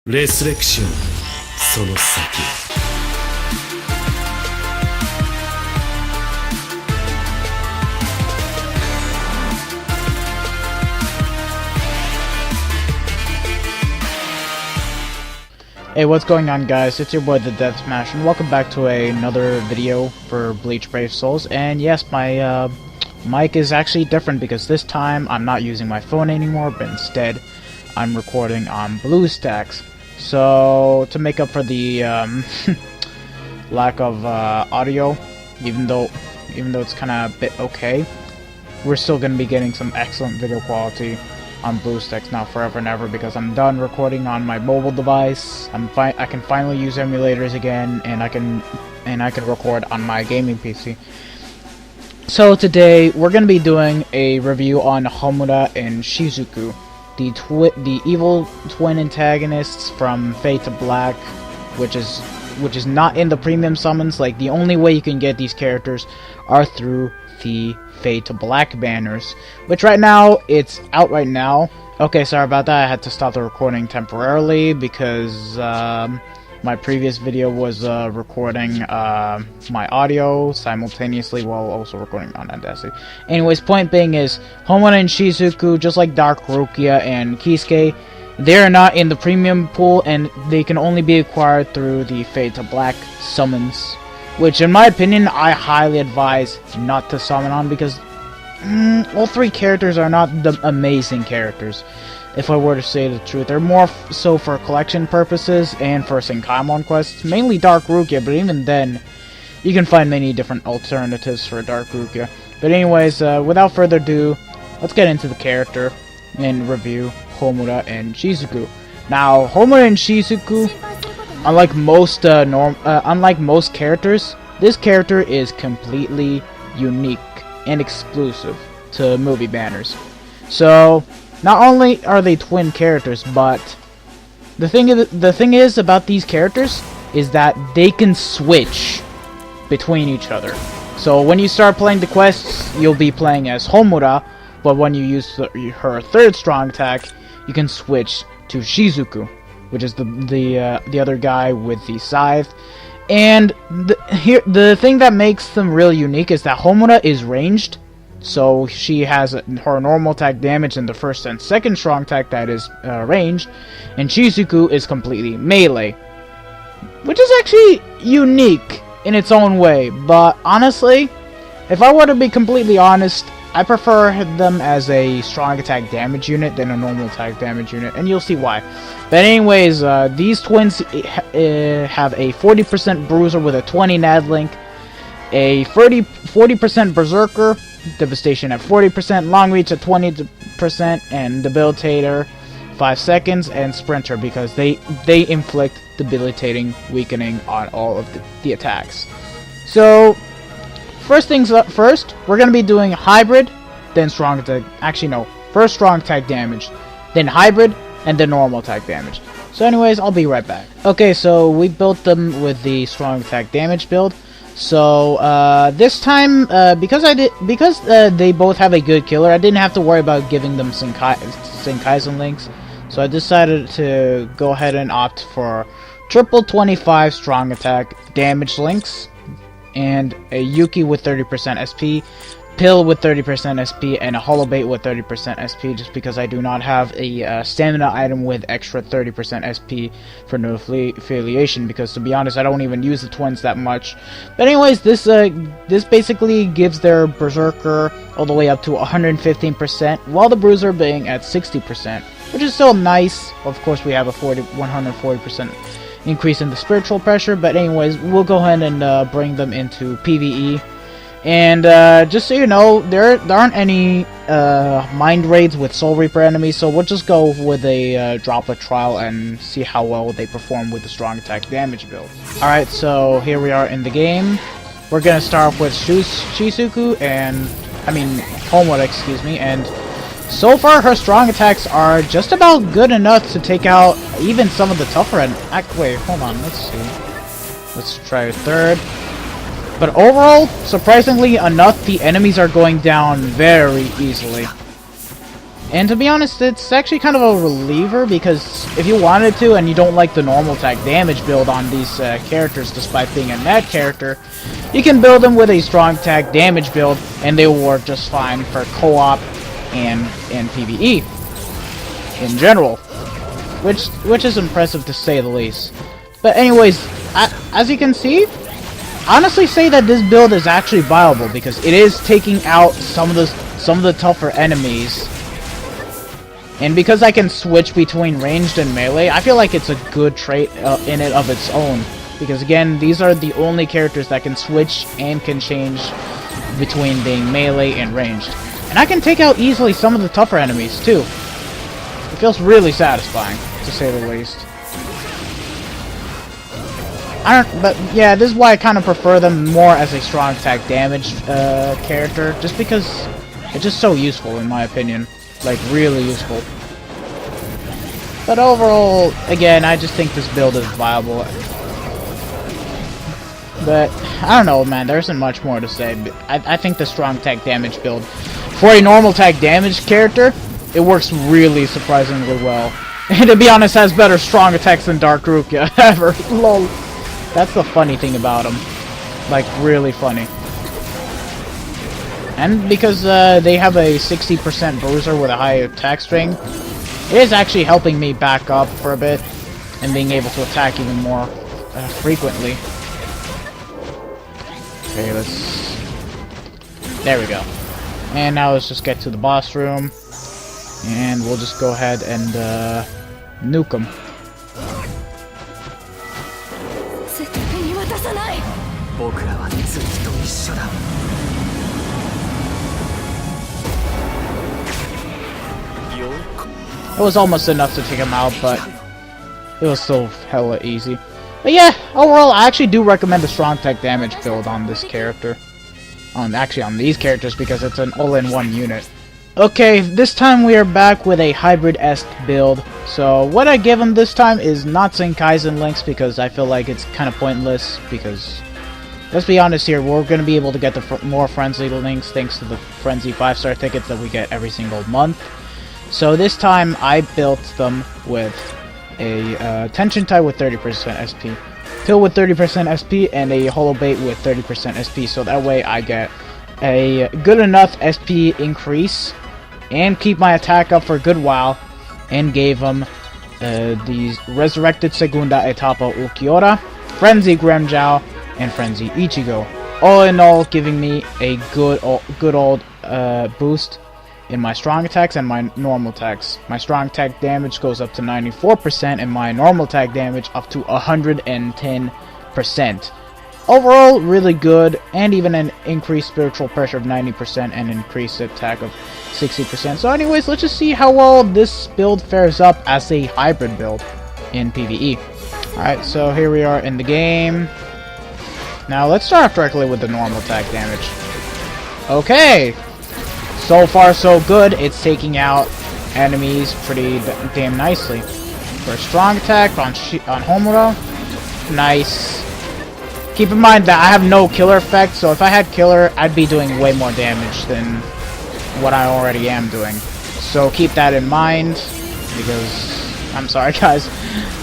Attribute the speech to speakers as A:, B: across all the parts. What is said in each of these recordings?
A: レスレクションその先。
B: Hey, what's going on, guys? It's your boy the Death Smash, and welcome back to another video for Bleach Brave Souls. And yes, my mic is actually different because this time I'm not using my phone anymore, but instead I'm recording on BlueStacks. So to make up for the lack of audio, even though it's kind of a bit okay, we're still gonna be getting some excellent video quality on BlueStacks now forever and ever, because I'm done recording on my mobile device. I can finally use emulators again, and I can record on my gaming PC. So today we're gonna be doing a review on Homura and Shizuku, the evil twin antagonists from Fade to Black, which is not in the premium summons. Like, the only way you can get these characters are through the Fade to Black banners, which right now, it's out right now. Okay, sorry about that. I had to stop the recording temporarily because my previous video was recording my audio simultaneously while also recording on Audacity. Anyways, point being is, Homura and Shizuku, just like Dark Rukia and Kisuke, they are not in the premium pool, and they can only be acquired through the Fade to Black summons, which in my opinion I highly advise not to summon on, because all three characters are not the amazing characters. If I were to say the truth, they're more so for collection purposes and for Senkaimon quests, mainly Dark Rukia, but even then you can find many different alternatives for Dark Rukia. But anyways, without further ado, let's get into the character and review Homura and Shizuku. Now, Homura and Shizuku, unlike most characters, this character is completely unique and exclusive to movie banners. So, not only are they twin characters, but the thing is about these characters is that they can switch between each other. So when you start playing the quests, you'll be playing as Homura, but when you use her third strong attack, you can switch to Shizuku, which is the other guy with the scythe. And the thing that makes them really unique is that Homura is ranged, so she has her normal attack damage in the first and second strong attack that is ranged, and Shizuku is completely melee, which is actually unique in its own way. But honestly, if I were to be completely honest, I prefer them as a strong attack damage unit than a normal attack damage unit, and you'll see why. But anyways, these twins have a 40% Bruiser with a 20 Nadlink, a 40% Berserker, Devastation at 40%, Long Reach at 20%, and Debilitator 5 seconds, and Sprinter, because they inflict debilitating weakening on all of the attacks. So, first things up first, we're going to be doing Hybrid, then Strong Attack. Actually, no. First Strong Attack damage, then Hybrid, and then Normal Attack damage. So anyways, I'll be right back. Okay, so we built them with the Strong Attack damage build. So, this time, because they both have a good killer, I didn't have to worry about giving them Senkaisen links. So I decided to go ahead and opt for triple 25 Strong Attack damage links, and a Yuki with 30% SP, Pill with 30% SP, and a Hollow Bait with 30% SP, just because I do not have a stamina item with extra 30% SP for no affiliation, because to be honest, I don't even use the twins that much. But anyways, this basically gives their Berserker all the way up to 115%, while the Bruiser being at 60%, which is still nice. Of course, we have a 140% increase in the spiritual pressure, but anyways, we'll go ahead and bring them into PvE. And just so you know, there aren't any mind raids with Soul Reaper enemies, so we'll just go with a Droplet Trial and see how well they perform with the strong attack damage build. Alright, so here we are in the game. We're gonna start off with Shizuku, Homura, excuse me, and so far her strong attacks are just about good enough to take out even some of the tougher wait, hold on, let's see. Let's try a third. But overall, surprisingly enough, the enemies are going down very easily. And to be honest, it's actually kind of a reliever, because if you wanted to and you don't like the normal attack damage build on these characters despite being a net character, you can build them with a strong attack damage build and they will work just fine for co-op and PvE in general, which is impressive to say the least. But anyways, as you can see, I honestly say that this build is actually viable because it is taking out some of the tougher enemies. And because I can switch between ranged and melee, I feel like it's a good trait in it of its own. Because again, these are the only characters that can switch and can change between being melee and ranged. And I can take out easily some of the tougher enemies too. It feels really satisfying, to say the least. But yeah, this is why I kind of prefer them more as a strong attack damage character, just because it's just so useful in my opinion. Like, really useful. But overall, again, I just think this build is viable. But, I don't know, man, there isn't much more to say. But I think the strong attack damage build, for a normal attack damage character, it works really surprisingly well. And to be honest, has better strong attacks than Dark Rukia ever. Lol. That's the funny thing about him. Like, really funny. And because they have a 60% bruiser with a high attack string, it is actually helping me back up for a bit and being able to attack even more frequently. Okay, there we go. And now let's just get to the boss room, and we'll just go ahead and nuke him. It was almost enough to take him out, but it was still hella easy. But yeah, overall, I actually do recommend the strong attack damage build on this character. Actually on these characters, because it's an all-in-one unit. Okay, this time we are back with a hybrid-esque build. So what I give him this time is not Senkaizen links, because I feel like it's kind of pointless, because let's be honest here, we're going to be able to get the more Frenzy links thanks to the Frenzy 5-star tickets that we get every single month. So this time I built them with a Tension Tide with 30% SP, Pill with 30% SP, and a Hollow Bait with 30% SP, so that way I get a good enough SP increase and keep my attack up for a good while, and gave them these Resurrected Segunda Etapa Ukiora, Frenzy Gremjow, and Frenzy Ichigo. All in all, giving me a good old boost in my strong attacks and my normal attacks. My strong attack damage goes up to 94% and my normal attack damage up to 110%. Overall, really good, and even an increased spiritual pressure of 90% and increased attack of 60%. So anyways, let's just see how well this build fares up as a hybrid build in PvE. Alright, so here we are in the game. Now let's start off directly with the normal attack damage. Okay! So far so good, it's taking out enemies pretty damn nicely. For a strong attack on Homura, nice. Keep in mind that I have no killer effect, so if I had killer, I'd be doing way more damage than what I already am doing. So keep that in mind, because, I'm sorry guys,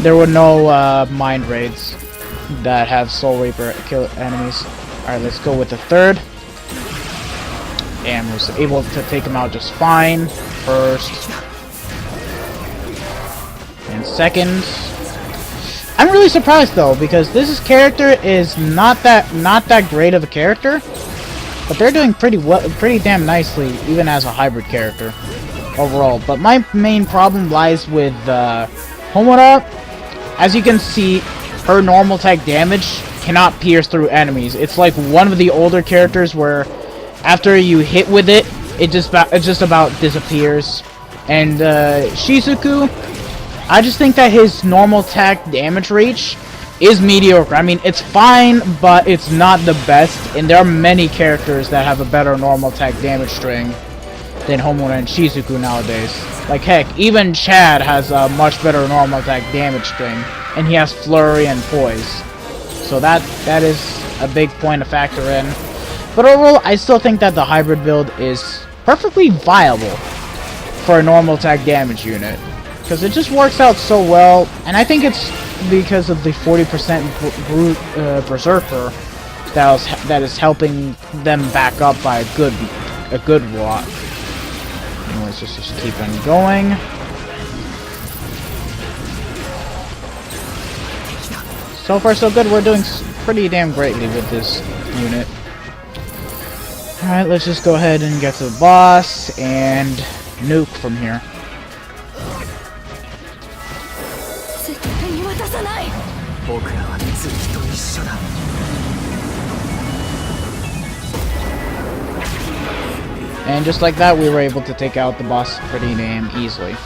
B: there were no mind raids that have Soul Reaper kill enemies. Alright, let's go with the third. And was able to take him out just fine. First. And second. I'm really surprised though, because this character is not that great of a character, but they're doing pretty damn nicely, even as a hybrid character overall. But my main problem lies with Homura. As you can see, her normal attack damage cannot pierce through enemies. It's like one of the older characters where after you hit with it, it just about disappears. And Shizuku, I just think that his normal attack damage reach is mediocre. I mean, it's fine, but it's not the best. And there are many characters that have a better normal attack damage string than Homura and Shizuku nowadays. Like heck, even Chad has a much better normal attack damage string, and he has Flurry and Poise. So that is a big point to factor in. But overall, I still think that the hybrid build is perfectly viable for a normal attack damage unit. Because it just works out so well, and I think it's because of the 40% Berserker that is helping them back up by a good lot. Anyways, let's just keep on going. So far so good, we're doing pretty damn greatly with this unit. Alright, let's just go ahead and get to the boss and nuke from here. And just like that, we were able to take out the boss pretty damn easily.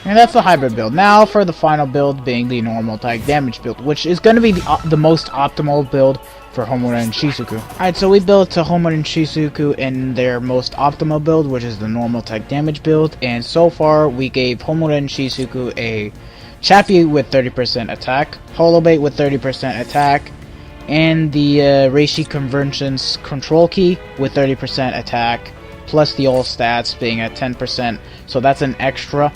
B: And that's the hybrid build. Now for the final build being the normal attack damage build, which is going to be the most optimal build for Homura and Shizuku. Alright, so we built to Homura and Shizuku in their most optimal build, which is the normal attack damage build. And so far, we gave Homura and Shizuku a Chappie with 30% attack, Holobait with 30% attack, and the Reishi Convergence Control Key with 30% attack, plus the all stats being at 10%. So that's an extra.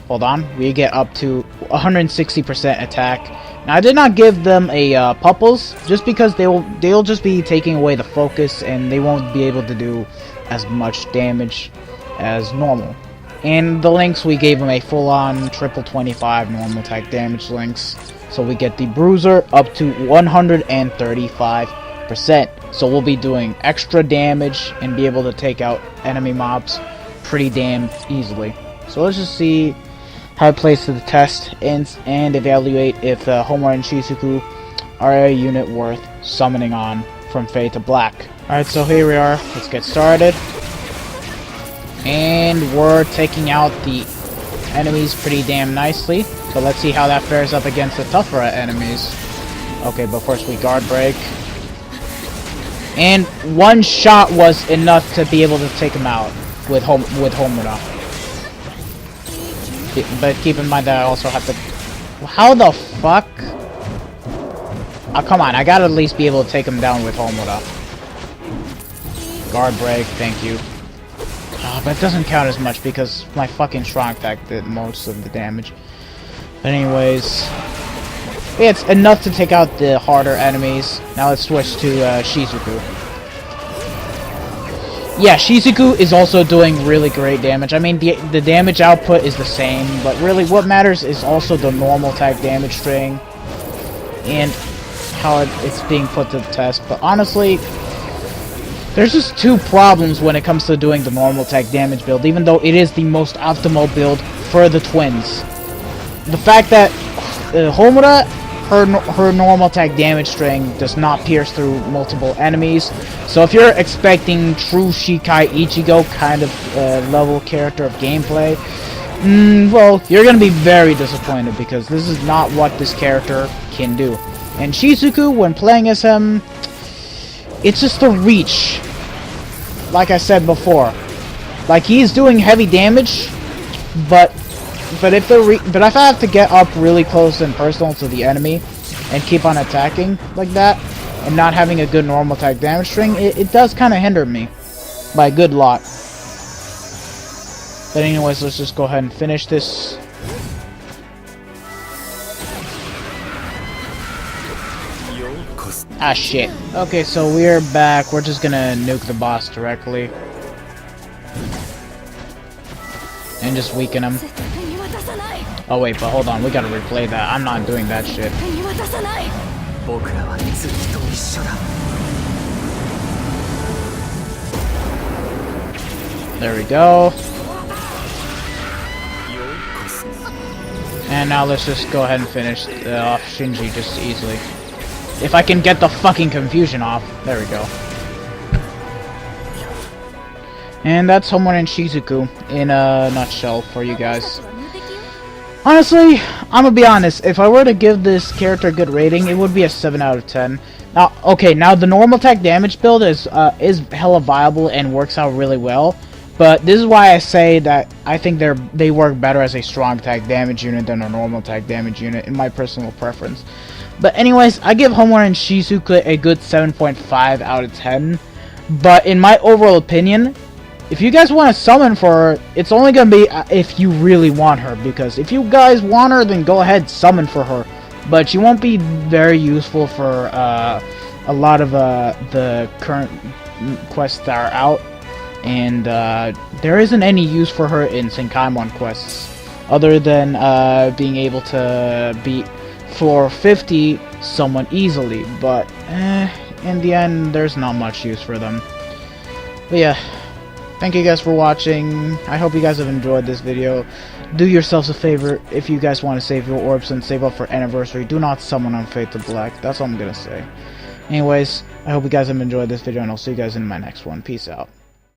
B: Hold on, we get up to 160% attack. Now I did not give them a Pupples, just because they'll just be taking away the focus and they won't be able to do as much damage as normal. And the links, we gave them a full-on triple 25 normal attack damage links, so we get the Bruiser up to 135%. So we'll be doing extra damage and be able to take out enemy mobs pretty damn easily. So let's just see how it plays to the test and evaluate if Homura and Shizuku are a unit worth summoning on from Fade to Black. Alright, so here we are. Let's get started. And we're taking out the enemies pretty damn nicely. So let's see how that fares up against the tougher enemies. Okay, but first we guard break. And one shot was enough to be able to take him out with Homura. But keep in mind that I also have to... How the fuck? Oh, come on. I gotta at least be able to take him down with Homura. Guard break. Thank you. Oh, but it doesn't count as much because my fucking strong attack did most of the damage. But anyways... Yeah, it's enough to take out the harder enemies. Now let's switch to Shizuku. Yeah, Shizuku is also doing really great damage. I mean, the damage output is the same, but really what matters is also the normal attack damage string and how it's being put to the test. But honestly, there's just two problems when it comes to doing the normal attack damage build, even though it is the most optimal build for the twins. The fact that Homura, her normal attack damage string does not pierce through multiple enemies. So if you're expecting true Shikai Ichigo kind of level character of gameplay, well, you're going to be very disappointed because this is not what this character can do. And Shizuku, when playing as him, it's just the reach. Like I said before, like he's doing heavy damage, but if I have to get up really close and personal to the enemy and keep on attacking like that and not having a good normal attack damage string, it does kind of hinder me by a good lot. But anyways, let's just go ahead and finish this. Ah shit. Okay, so we're back. We're just gonna nuke the boss directly and just weaken him. Oh wait, but hold on, we gotta replay that. I'm not doing that shit. There we go. And now let's just go ahead and finish off Shinji just easily. If I can get the fucking confusion off. There we go. And that's Homura and Shizuku in a nutshell for you guys. Honestly, I'm gonna be honest, if I were to give this character a good rating, it would be a 7 out of 10. Now, okay, now the normal attack damage build is hella viable and works out really well, but this is why I say that I think they work better as a strong attack damage unit than a normal attack damage unit, in my personal preference. But anyways, I give Homura and Shizuku a good 7.5 out of 10, but in my overall opinion, if you guys want to summon for her, it's only going to be if you really want her. Because if you guys want her, then go ahead, summon for her. But she won't be very useful for a lot of the current quests that are out. And there isn't any use for her in Senkaimon quests. Other than being able to beat 450 someone easily. But in the end, there's not much use for them. But yeah, thank you guys for watching. I hope you guys have enjoyed this video. Do yourselves a favor, if you guys want to save your orbs and save up for anniversary, do not summon on Fade to Black. That's all I'm gonna say. Anyways, I hope you guys have enjoyed this video, and I'll see you guys in my next one. Peace out.